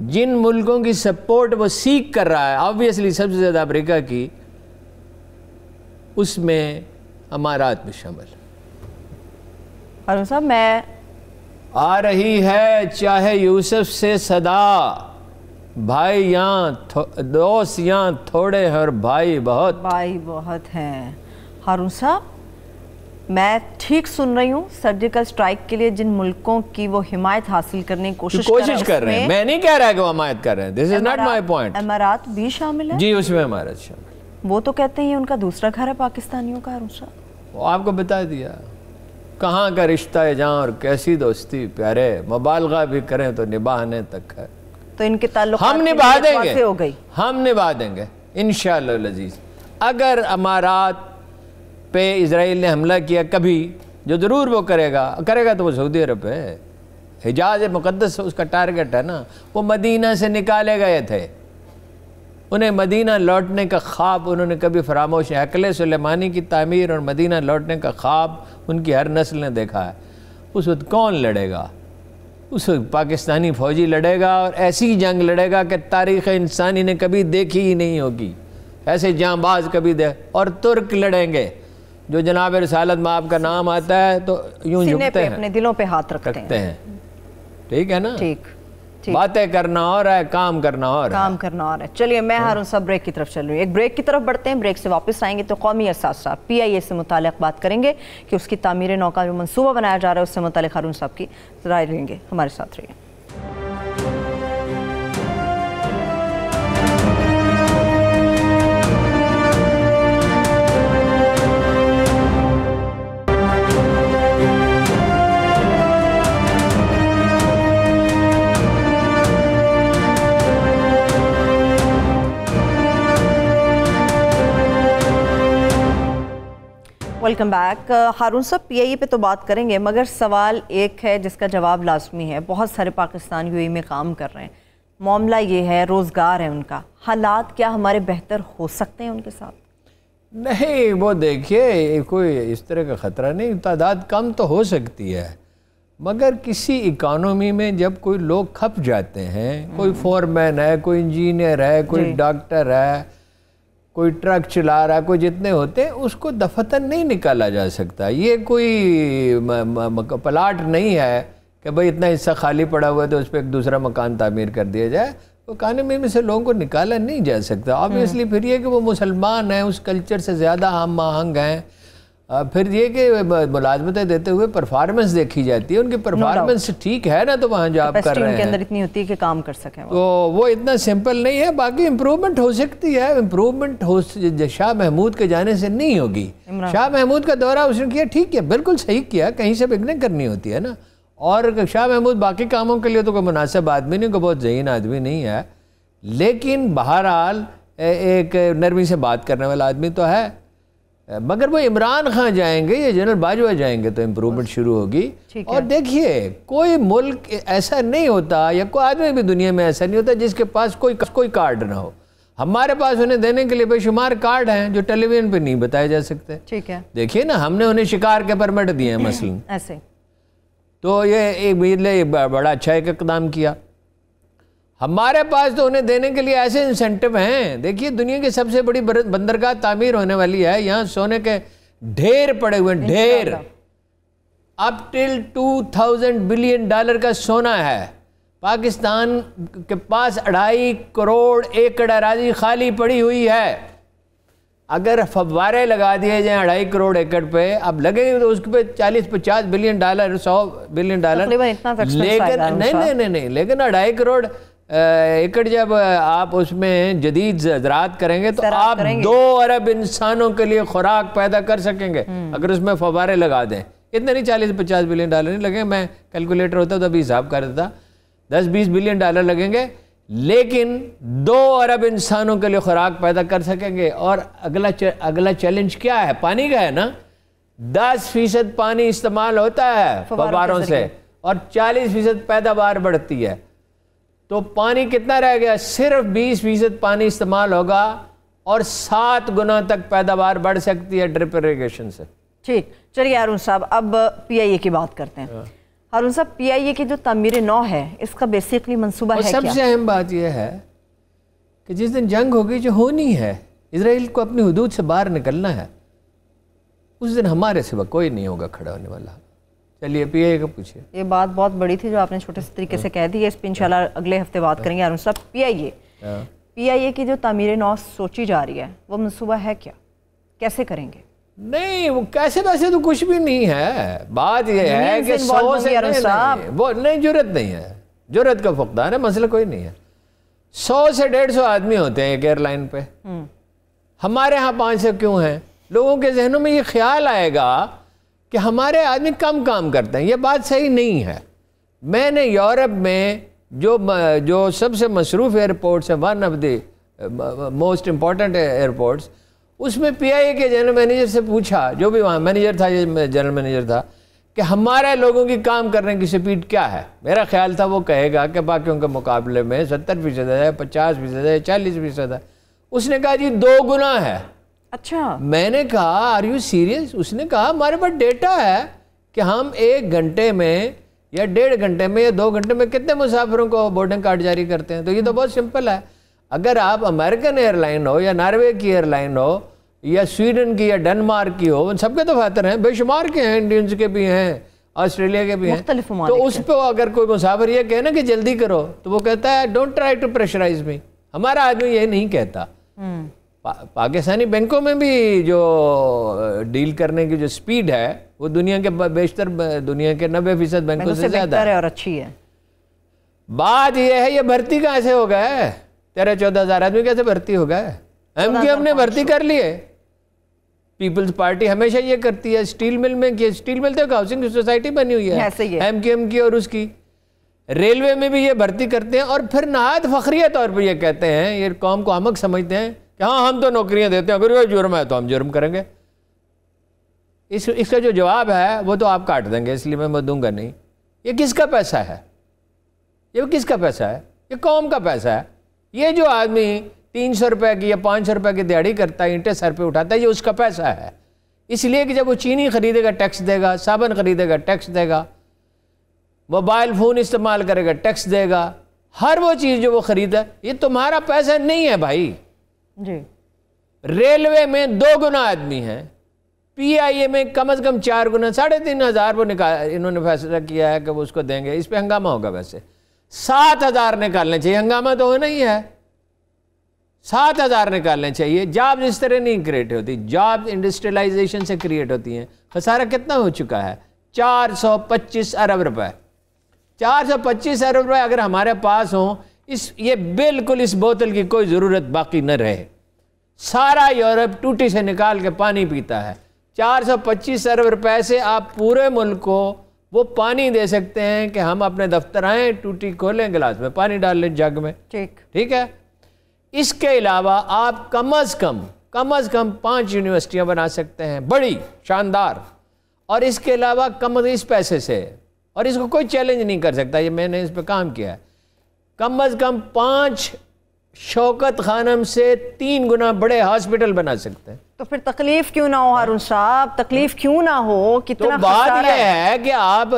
جن ملکوں کی سپورٹ وہ سیکھ کر رہا ہے، آبویسلی سب سے زیادہ امریکہ کی، اس میں امارات بھی شامل. ہارون صاحب، میں آ رہی ہے چاہے یوسف سے صدا، بھائی یہاں دوست یہاں تھوڑے ہیں اور بھائی بہت ہیں. ہارون صاحب، میں ٹھیک سن رہی ہوں؟ سرجیکل سٹرائک کے لیے جن ملکوں کی وہ حمایت حاصل کرنے کی کوشش کر رہے ہیں، میں نہیں کہہ رہا کہ وہ حمایت کر رہے ہیں، this is not my point. امارات بھی شامل ہے؟ جی اس میں امارات شامل. وہ تو کہتے ہیں ان کا دوسرا گھر ہے پاکستانیوں کا. ہارون صاحب، وہ آپ کو بتا دیا کہاں کا رشتہ ہے جہاں اور کیسی دوستی پیارے، مبالغہ بھی کریں تو نباہنے تک ہے. تو ان کے تعلقات ہم نبھا دیں گے، ہم نبھا دیں گے انشاءاللہ العزیز. اگر امارات پہ اسرائیل نے حملہ کیا کبھی، جو ضرور وہ کرے گا تو وہ سعودی عرب ہے. حجاز مقدس اس کا ٹارگٹ ہے نا. وہ مدینہ سے نکالے گئے تھے، انہیں مدینہ لوٹنے کا خواب انہوں نے کبھی فراموش ہے. ہیکل سلیمانی کی تعمیر اور مدینہ لوٹنے کا خواب ان کی ہر نسل نے دیکھا ہے. اس وقت کون لڑے گا؟ اس وقت پاکستانی فوجی لڑے گا، اور ایسی جنگ لڑے گا کہ تاریخ انسانی نے کبھی دیکھی ہی نہیں ہوگی. ایسے جاں باز کبھی اور ترک لڑیں گے. جو جناب رسالت میں آپ کا نام آتا ہے تو یوں جھکتے ہیں، اپنے دلوں پہ ہاتھ رکھتے ہیں. ٹھیک ہے نا؟ ٹھیک. باتیں کرنا اور ہے، کام کرنا اور ہے. چلیے میں ہارون صاحب بریک کی طرف چل رہی ہوں. ایک بریک کی طرف بڑھتے ہیں. بریک سے واپس آئیں گے تو قومی اثاثہ PIA سے متعلق بات کریں گے کہ اس کی تعمیر نو کا جو منصوبہ بنایا جا رہا ہے اس سے متعلق ہارون صاحب کی رائے لیں گے. ہمارے ساتھ رہیے. Welcome back. ہارون صاحب PIA پہ تو بات کریں گے، مگر سوال ایک ہے جس کا جواب لازمی ہے. بہت سارے پاکستان UAE میں کام کر رہے ہیں، معاملہ یہ ہے روزگار ہے ان کا. حالات کیا ہمارے بہتر ہو سکتے ہیں ان کے ساتھ؟ نہیں، وہ دیکھیے کوئی اس طرح کا خطرہ نہیں. تعداد کم تو ہو سکتی ہے مگر کسی اکانومی میں جب کوئی لوگ کھپ جاتے ہیں، کوئی فورمین ہے، کوئی انجینئر ہے، کوئی ڈاکٹر ہے، کوئی ٹرک چلا رہا ہے، کوئی جتنے ہوتے ہیں، اس کو دفتن نہیں نکالا جا سکتا. یہ کوئی پلاٹ نہیں ہے کہ بھئی اتنا حصہ خالی پڑا ہوا ہے تو اس پہ ایک دوسرا مکان تعمیر کر دیا جائے. وہ اکانومی میں سے لوگوں کو نکالا نہیں جا سکتا. آبویسلی پھر یہ کہ وہ مسلمان ہیں، اس کلچر سے زیادہ ہم آہنگ ہیں. پھر یہ کہ ملازمتیں دیتے ہوئے پرفارمنس دیکھی جاتی ہے، ان کی پرفارمنس ٹھیک ہے نا تو وہاں جاب کر رہے ہیں. ان کے اندر اتنی ہوتی ہے کہ کام کر سکیں. تو وہ اتنا سمپل نہیں ہے. باقی امپرومنٹ ہو سکتی ہے. امپرومنٹ شاہ محمود کے جانے سے نہیں ہوگی. شاہ محمود کا دورہ اس نے کیا، ٹھیک ہے، بالکل صحیح کیا، کہیں سے بگننگ کرنی ہوتی ہے نا. اور شاہ محمود باقی کاموں کے لیے تو کوئی مناسب آدمی نہیں، کوئی بہت ذہین آدمی نہیں ہے، لیکن بہرحال ایک نرمی سے بات کرنے والا آدمی تو ہے. مگر وہ عمران خان جائیں گے یا جنرل باجوہ جائیں گے تو امپرومنٹ شروع ہوگی. اور دیکھیے کوئی ملک ایسا نہیں ہوتا یا کوئی آدمی بھی دنیا میں ایسا نہیں ہوتا جس کے پاس کوئی کارڈ نہ ہو. ہمارے پاس انہیں دینے کے لیے بے شمار کارڈ ہیں جو ٹیلی ویژن پہ نہیں بتائے جا سکتے. ٹھیک ہے، دیکھیے نا، ہم نے انہیں شکار کے پرمٹ دیے ہیں مثلا، ایسے تو یہ بڑا اچھا ایک اقدام کیا. ہمارے پاس تو انہیں دینے کے لیے ایسے انسینٹو ہیں. دیکھیے دنیا کی سب سے بڑی بندرگاہ تعمیر ہونے والی ہے، یہاں سونے کے ڈھیر پڑے ہوئے ہیں، ڈھیر. اب ٹل $2000 بلین کا سونا ہے. پاکستان کے پاس 2.5 کروڑ ایکڑ اراضی خالی پڑی ہوئی ہے. اگر فوارے لگا دیے جائیں 2.5 کروڑ ایکڑ پہ، اب لگیں گے تو اس پہ $40-50 بلین، $100 بلین. نہیں، لیکن 2.5 کروڑ ایکڑ جب آپ اس میں جدید زراعت کریں گے تو آپ 2 ارب انسانوں کے لیے خوراک پیدا کر سکیں گے اگر اس میں فوارے لگا دیں. اتنے نہیں، $40-50 بلین نہیں لگیں. میں کیلکولیٹر ہوتا تو ابھی حساب کر دیتا، $10-20 بلین لگیں گے، لیکن 2 ارب انسانوں کے لیے خوراک پیدا کر سکیں گے. اور اگلا چیلنج کیا ہے؟ پانی کا ہے نا. 10% پانی استعمال ہوتا ہے فواروں سے اور 40% پیداوار بڑھتی ہے. تو پانی کتنا رہ گیا؟ صرف 20% پانی استعمال ہوگا اور 7 گنا تک پیداوار بڑھ سکتی ہے ڈرپ اریگیشن سے. ٹھیک، چلیے ہارون صاحب اب پی آئی اے کی بات کرتے ہیں. ہارون صاحب، پی آئی اے کی جو تعمیر نو ہے اس کا بیسیکلی منصوبہ ہے کیا؟ سب سے اہم بات یہ ہے کہ جس دن جنگ ہوگی جو ہونی ہے، اسرائیل کو اپنی حدود سے باہر نکلنا ہے، اس دن ہمارے سوا کوئی نہیں ہوگا کھڑا ہونے والا. چلیے پی آئی اے کا پوچھئے. یہ بات بہت بڑی تھی جو آپ نے چھوٹے سے طریقے سے کہہ دی ہے، اس پہ انشاءاللہ اگلے ہفتے بات کریں گے. ہارون صاحب، پی آئی اے کی جو تعمیر نو سوچی جا رہی ہے وہ منصوبہ ہے کیا؟ کیسے کریں گے؟ نہیں، وہ کیسے ویسے تو کچھ بھی نہیں ہے. بات یہ ہے کہ 100 سے نہیں، جرت نہیں ہے، جرت کا فقدان ہے، مسئلہ کوئی نہیں ہے. 100 سے 150 آدمی ہوتے ہیں ایک ایئر لائن پہ. ہمارے ہاں 500 کیوں ہیں؟ لوگوں کے ذہنوں میں یہ خیال آئے گا کہ ہمارے آدمی کم کام کرتے ہیں. یہ بات صحیح نہیں ہے. میں نے یورپ میں جو سب سے مصروف ایئرپورٹس ہیں، one of the most important airports, اس میں پی آئی اے کے جنرل مینیجر سے پوچھا، جو بھی وہاں مینیجر تھا، یہ جنرل مینیجر تھا، کہ ہمارے لوگوں کی کام کرنے کی سپیڈ کیا ہے. میرا خیال تھا وہ کہے گا کہ باقیوں کے مقابلے میں 70% ہے، 50% ہے، 40% ہے. اس نے کہا جی 2 گنا ہے. اچھا. میں نے کہا آر یو سیریس؟ اس نے کہا ہمارے پاس ڈیٹا ہے کہ ہم 1 گھنٹے میں یا 1.5 گھنٹے میں یا 2 گھنٹے میں کتنے مسافروں کو بورڈنگ کارڈ جاری کرتے ہیں. تو یہ تو بہت سمپل ہے. اگر آپ امریکن ایئر لائن ہو یا ناروے کی ایئر لائن ہو یا سویڈن کی یا ڈنمارک کی ہو، ان سب کے دفاتر ہیں، بے شمار کے ہیں، انڈینز کے بھی ہیں، آسٹریلیا کے بھی ہیں. تو اس پہ اگر کوئی مسافر یہ کہے نا کہ جلدی کرو تو وہ کہتا ہے ڈونٹ ٹرائی ٹو پریشرائز می. ہمارا آدمی یہ نہیں کہتا. پاکستانی بینکوں میں بھی جو ڈیل کرنے کی جو سپیڈ ہے وہ دنیا کے بیشتر دنیا کے 90% بینکوں سے زیادہ ہے اور اچھی ہے. بات یہ ہے یہ بھرتی کہاں سے ہو گئے؟ 13-14 ہزار آدمی کیسے بھرتی ہو گئے؟ ایم کیو ایم نے بھرتی کر لیے. پیپلز پارٹی ہمیشہ یہ کرتی ہے. اسٹیل مل میں کی، اسٹیل مل تو ہاؤسنگ سوسائٹی بنی ہوئی ہے ایم کیو ایم کی اور اس کی. ریلوے میں بھی یہ بھرتی کرتے ہیں اور پھر نہایت فخریہ طور پر یہ کہتے ہیں، یہ قوم کو احمق سمجھتے ہیں کہ ہاں ہم تو نوکریاں دیتے ہیں، اگر یہ جرم ہے تو ہم جرم کریں گے. اس کا جو جواب ہے وہ تو آپ کاٹ دیں گے، اس لیے میں دوں گا نہیں. یہ کس کا پیسہ ہے؟ یہ کس کا پیسہ ہے؟ یہ قوم کا پیسہ ہے. یہ جو آدمی 300 روپے کی یا 500 روپے کی دیہڑی کرتا ہے، اینٹیں سر پہ اٹھاتا ہے، یہ اس کا پیسہ ہے. اس لیے کہ جب وہ چینی خریدے گا ٹیکس دے گا، صابن خریدے گا ٹیکس دے گا. موبائل فون استعمال کرے گا ٹیکس دے گا، ہر وہ چیز جو وہ خریدا یہ تمہارا پیسہ نہیں ہے بھائی. جی ریلوے میں 2 گنا آدمی ہیں، پی آئی اے میں کم از کم 4 گنا، 3,500 وہ انہوں نے فیصلہ کیا ہے کہ وہ اس کو دیں گے. اس پہ ہنگامہ ہوگا، ویسے 7,000 نکالنے چاہیے. ہنگامہ تو ہونا ہی ہے، 7,000 نکالنے چاہیے. جابز اس طرح نہیں کریٹ ہوتی، جابز انڈسٹریلائزیشن سے کریٹ ہوتی ہیں. خسارہ کتنا ہو چکا ہے؟ 425 ارب روپے. 425 ارب روپے اگر ہمارے پاس ہوں، یہ بالکل اس بوتل کی کوئی ضرورت باقی نہ رہے. سارا یورپ ٹوٹی سے نکال کے پانی پیتا ہے. 425 ارب روپے سے آپ پورے ملک کو وہ پانی دے سکتے ہیں کہ ہم اپنے دفتر آئیں، ٹوٹی کھولیں، گلاس میں پانی ڈال لیں، جگ میں. ٹھیک ہے. اس کے علاوہ آپ کم از کم 5 یونیورسٹیاں بنا سکتے ہیں، بڑی شاندار. اور اس کے علاوہ اس پیسے سے، اور اس کو کوئی چیلنج نہیں کر سکتا، یہ میں نے اس پہ کام کیا ہے، کم از کم 5 شوکت خانم سے 3 گنا بڑے ہاسپٹل بنا سکتے ہیں. تو پھر تکلیف کیوں نہ ہو ہارون صاحب، تکلیف کیوں نہ ہو؟ کتنا تو بات یہ ہے کہ آپ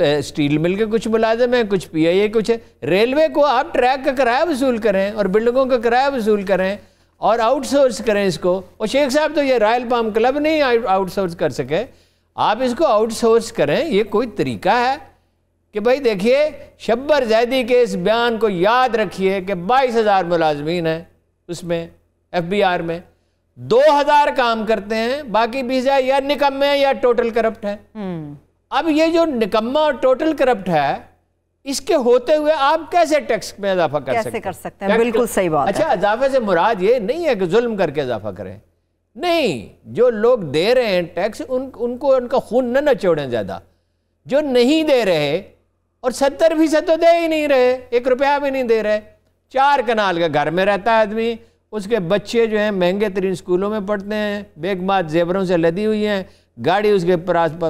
اسٹیل مل کے کچھ ملازم ہیں، کچھ پی آئی اے، کچھ ریلوے کو آپ ٹریک کا کرایہ وصول کریں اور بلڈنگوں کا کرایہ وصول کریں اور آؤٹ سورس کریں اس کو. اور شیخ صاحب تو یہ رائل پام کلب نہیں آؤٹ سورس کر سکے، آپ اس کو آؤٹ سورس کریں. یہ کوئی طریقہ ہے کہ بھائی دیکھیے، شبر زیدی کے اس بیان کو یاد رکھیے کہ 22,000 ملازمین ہیں اس میں، ایف بی آر میں 2,000 کام کرتے ہیں، باقی 20,000 یا نکمے ہیں یا ٹوٹل کرپٹ ہیں. اب یہ جو نکمہ اور ٹوٹل کرپٹ ہے، اس کے ہوتے ہوئے آپ کیسے ٹیکس میں اضافہ کر سکتے ہیں؟ بالکل صحیح بات ہے. اچھا، اضافے سے مراد یہ نہیں ہے کہ ظلم کر کے اضافہ کریں، نہیں. جو لوگ دے رہے ہیں ٹیکس، ان کو ان کا خون نہ نچوڑیں زیادہ. جو نہیں دے رہے، اور 70% تو دے ہی نہیں رہے، 1 روپیہ بھی نہیں دے رہے. 4 کنال کا گھر میں رہتا ہے آدمی، اس کے بچے جو ہیں مہنگے ترین اسکولوں میں پڑھتے ہیں، بیگمات زیوروں سے لدی ہوئی ہیں، گاڑی اس کے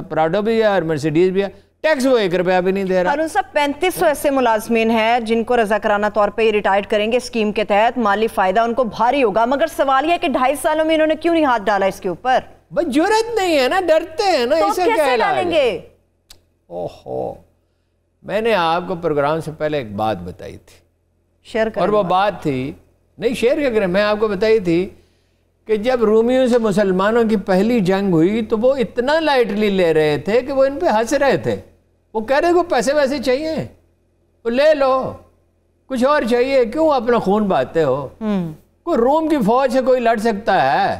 پراڈو بھی ہے اور مرسیڈیز بھی ہے، ٹیکس وہ 1 روپیہ بھی نہیں دے رہا. ہارون صاحب 3500 ایسے ملازمین ہیں جن کو رضاکارانہ طور پہ یہ ریٹائرڈ کریں گے اسکیم کے تحت، مالی فائدہ ان کو بھاری ہوگا، مگر سوال یہ ہے کہ 2.5 سالوں میں انہوں نے کیوں نہیں ہاتھ ڈالا اس کے اوپر؟ بس جرت نہیں ہے نا، ڈرتے ہیں نا. تو کیسے ڈالیں گے؟ اوہو، میں نے آپ کو پروگرام سے پہلے ایک بات بتائی تھی، شیئر کریں. اور وہ بات تھی، نہیں شیئر کیا کریں، میں آپ کو بتائی تھی کہ جب رومیوں سے مسلمانوں کی پہلی جنگ ہوئی تو وہ اتنا لائٹلی لے رہے تھے کہ وہ ان پہ ہنس رہے تھے. وہ کہہ رہے کو پیسے ویسے چاہیے، وہ لے لو، کچھ اور چاہیے، کیوں اپنا خون بہاتے ہو؟ کوئی روم کی فوج سے کوئی لڑ سکتا ہے؟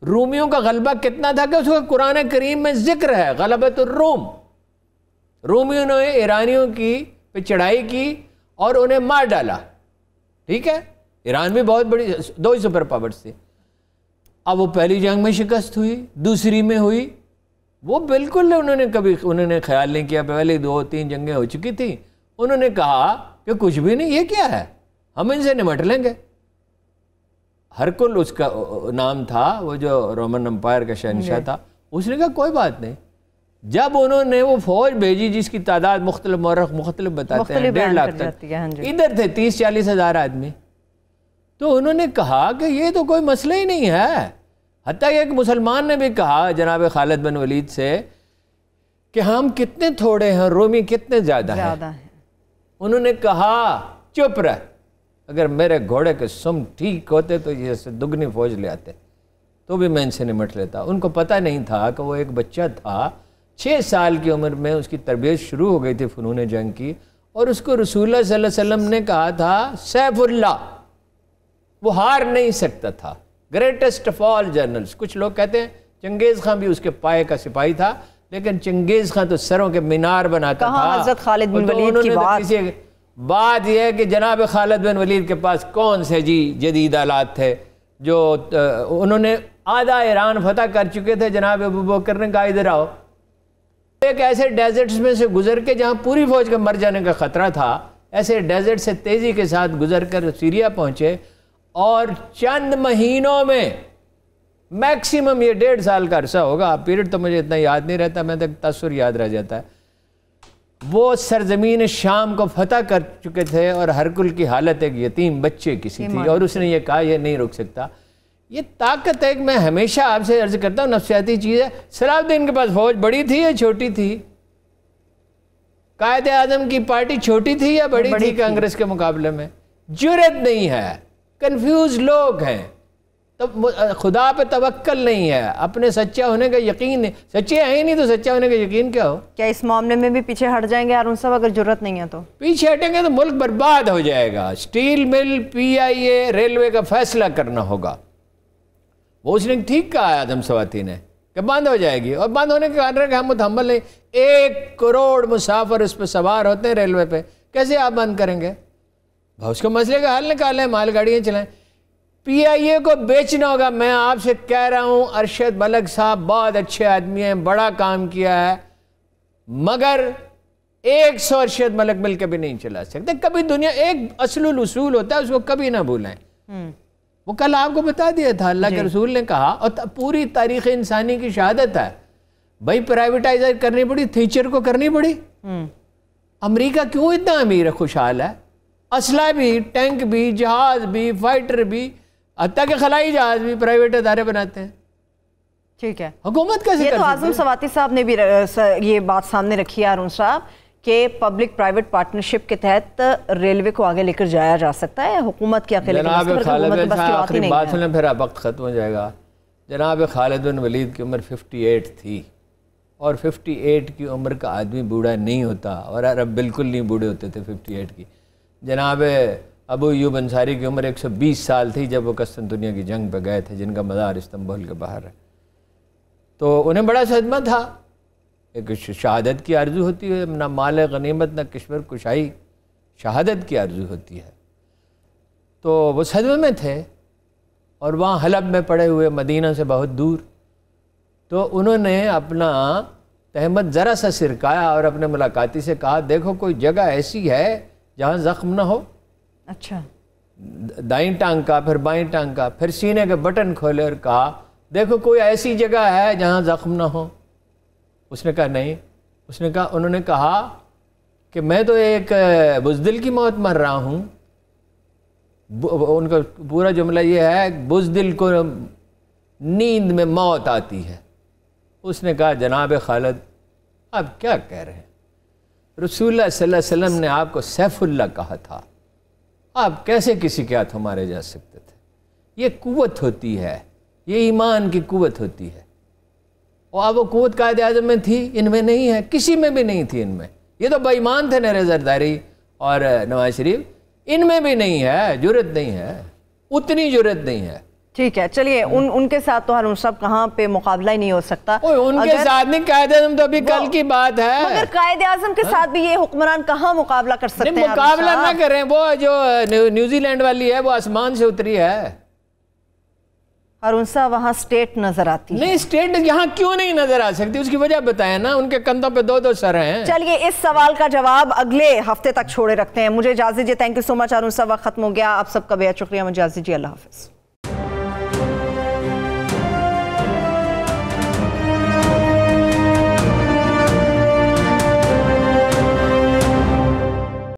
رومیوں کا غلبہ کتنا تھا کہ اس کو قرآن کریم میں ذکر ہے، غلبۃ الروم. رومیوں نے ایرانیوں کی پہ چڑھائی کی اور انہیں مار ڈالا. ٹھیک ہے، ایران بھی بہت بڑی 2 سپر پاورز تھی. اب وہ پہلی جنگ میں شکست ہوئی، دوسری میں ہوئی، وہ بالکل انہوں نے خیال نہیں کیا. پہلے 2-3 جنگیں ہو چکی تھیں، انہوں نے کہا کہ کچھ بھی نہیں، یہ کیا ہے، ہم ان سے نمٹ لیں گے. ہرکل اس کا نام تھا، وہ جو رومن امپائر کا شہنشاہ تھا. اس نے کہا کوئی بات نہیں. جب انہوں نے وہ فوج بھیجی جس کی تعداد مختلف مورخ مختلف بتاتے ہیں 1.5 لاکھ تک، ادھر تھے 30-40 ہزار آدمی، تو انہوں نے کہا کہ یہ تو کوئی مسئلہ ہی نہیں ہے. حتیٰ کہ ایک مسلمان نے بھی کہا جناب خالد بن ولید سے کہ ہم کتنے تھوڑے ہیں، رومی کتنے زیادہ ہیں. انہوں نے کہا چپ رہ، اگر میرے گھوڑے کے سم ٹھیک ہوتے تو یہ سے دگنی فوج لے آتے تو بھی میں ان سے نمٹ لیتا. ان کو پتہ نہیں تھا کہ وہ ایک بچہ تھا، 6 سال کی عمر میں اس کی تربیت شروع ہو گئی تھی فنون جنگ کی، اور اس کو رسول اللہ صلی اللہ علیہ وسلم نے کہا تھا سیف اللہ، وہ ہار نہیں سکتا تھا، گریٹسٹ آف آل جنرلز. کچھ لوگ کہتے ہیں چنگیز خان بھی اس کے پائے کا سپاہی تھا، لیکن چنگیز خان تو سروں کے مینار بناتا تھا. حضرت خالد بن ولید کی بات یہ ہے کہ جناب خالد بن ولید کے پاس کون سے جدید آلات تھے، جو انہوں نے آدھا ایران فتح کر چکے تھے. جناب ابو بکر نے کہا ادھر آؤ. ایک ایسے ڈیزرٹس میں سے گزر کے جہاں پوری فوج کا مر جانے کا خطرہ تھا، ایسے ڈیزرٹ سے تیزی کے ساتھ گزر کر سیریا پہنچے، اور چند مہینوں میں میکسیمم یہ 1.5 سال کا عرصہ ہوگا، پیریڈ تو مجھے اتنا یاد نہیں رہتا، میں تک تصور یاد رہ جاتا ہے، وہ سرزمین شام کو فتح کر چکے تھے. اور ہرکل کی حالت ایک یتیم بچے کسی تھی، اور اس نے یہ کہا یہ نہیں روک سکتا. یہ طاقت ہے کہ میں ہمیشہ آپ سے عرض کرتا ہوں، نفسیاتی چیز ہے. صلاح الدین کے پاس فوج بڑی تھی یا چھوٹی تھی؟ قائد اعظم کی پارٹی چھوٹی تھی یا بڑی تھی کانگریس کے مقابلے میں؟ جرأت نہیں ہے، کنفیوز لوگ ہیں، خدا پہ توکل نہیں ہے، اپنے سچا ہونے کا یقین نہیں، سچے ہیں ہی نہیں تو سچا ہونے کا یقین کیا ہو؟ کیا اس معاملے میں بھی پیچھے ہٹ جائیں گے ہارون صاحب اگر جرأت نہیں ہے تو؟ پیچھے ہٹیں گے تو ملک برباد ہو جائے گا. اسٹیل مل، پی آئی اے، ریلوے کا فیصلہ کرنا ہوگا. وہ اس نے ٹھیک کہا ہے آدم سواتی نے کہ بند ہو جائے گی، اور بند ہونے کے کارن کہ ہم متحمل نہیں. 1 کروڑ مسافر اس پہ سوار ہوتے ہیں ریلوے پہ، کیسے آپ بند کریں گے؟ اس کو مسئلے کا حل نکالیں، مال گاڑیاں چلائیں. پی آئی اے کو بیچنا ہوگا. میں آپ سے کہہ رہا ہوں ارشد ملک صاحب بہت اچھے آدمی ہیں، بڑا کام کیا ہے، مگر 100 ارشد ملک مل کے بھی نہیں چلا سکتے. کبھی دنیا ایک اصل الاصول ہوتا ہے، اس کو کبھی نہ بھولیں. وہ کل آپ کو بتا دیا تھا، اللہ کے رسول نے کہا، اور پوری تاریخ انسانی کی شہادت ہے، بھائی پرائیویٹائزر کرنی پڑی، تھیچر کو کرنی پڑی. امریکہ کیوں اتنا امیر ہے، خوشحال ہے؟ اسلحہ بھی، ٹینک بھی، جہاز بھی، فائٹر بھی، حتیٰ کہ خلائی جہاز بھی پرائیویٹ ادارے بناتے ہیں. ٹھیک ہے، حکومت کیسے کر سکتے ہیں؟ یہ تو اعظم سواتی صاحب نے بھی یہ بات سامنے رکھی ہے ہارون صاحب کہ پبلک پرائیویٹ پارٹنرشپ کے تحت ریلوے کو آگے لے کر جایا جا سکتا ہے. حکومت کے عقیدے جناب خالد آخری بات سنیں پھر اب وقت ختم ہو جائے گا. جناب خالد بن ولید کی عمر 58 تھی، اور 58 کی عمر کا آدمی بوڑھا نہیں ہوتا، اور عرب بالکل نہیں بوڑھے ہوتے تھے 58 کی. جناب ابو ایوب انصاری کی عمر 120 سال تھی جب وہ قسطنطنیہ کی جنگ پہ گئے تھے، جن کا مزار استنبول کے باہر ہے. تو انہیں بڑا صدمہ تھا. ایک شہادت کی آرزو ہوتی ہے، نہ مال غنیمت نہ کشور کشائی، شہادت کی آرزو ہوتی ہے. تو وہ صدمے میں تھے، اور وہاں حلب میں پڑے ہوئے، مدینہ سے بہت دور. تو انہوں نے اپنا تہمت ذرا سا سرکایا اور اپنے ملاقاتی سے کہا، دیکھو کوئی جگہ ایسی ہے جہاں زخم نہ ہو. اچھا. دائیں ٹانگ کا، پھر بائیں ٹانگ کا، پھر سینے کے بٹن کھولے اور کہا، دیکھو کوئی ایسی جگہ ہے جہاں زخم نہ ہو. اس نے کہا نہیں. اس نے کہا، انہوں نے کہا کہ میں تو ایک بزدل کی موت مر رہا ہوں. ان کا پورا جملہ یہ ہے، بزدل کو نیند میں موت آتی ہے. اس نے کہا، جناب خالد آپ کیا کہہ رہے ہیں؟ رسول اللہ صلی اللہ علیہ وسلم نے آپ کو سیف اللہ کہا تھا، آپ کیسے کسی کے ہاتھوں مارے جا سکتے تھے؟ یہ قوت ہوتی ہے، یہ ایمان کی قوت ہوتی ہے. اور اب وہ قوت قائد اعظم میں تھی، ان میں نہیں ہے، کسی میں بھی نہیں تھی. ان میں یہ تو بے ایمان تھے نیر زرداری اور نواز شریف، ان میں بھی نہیں ہے، جرأت نہیں ہے، اتنی جرأت نہیں ہے. ٹھیک ہے، چلیے ان کے ساتھ تو ہارون صاحب کہاں پہ مقابلہ ہی نہیں ہو سکتا. ان کے ساتھ نہیں، قائد اعظم تو ابھی کل کی بات ہے. مگر قائد اعظم کے ساتھ بھی یہ حکمران کہاں مقابلہ کر سکتے ہیں؟ مقابلہ نہ کریں. وہ جو نیوزی لینڈ والی ہے وہ آسمان سے اتری ہے. ہارون صاحب وہاں سٹیٹ نظر آتی ہے. نہیں، سٹیٹ یہاں کیوں نہیں نظر آ سکتی؟ اس کی وجہ بتائیں نا. ان کے کندھوں پہ 2 سر ہیں. چلیے اس سوال کا جواب اگلے ہفتے تک چھوڑے رکھتے ہیں. مجھے اجازت دیجیے. تھینک یو سو مچ ہارون صاحب، وقت ختم ہو گیا. آپ سب کا بے حد شکریہ. مجھے اجازت دیجیے. اللہ حافظ.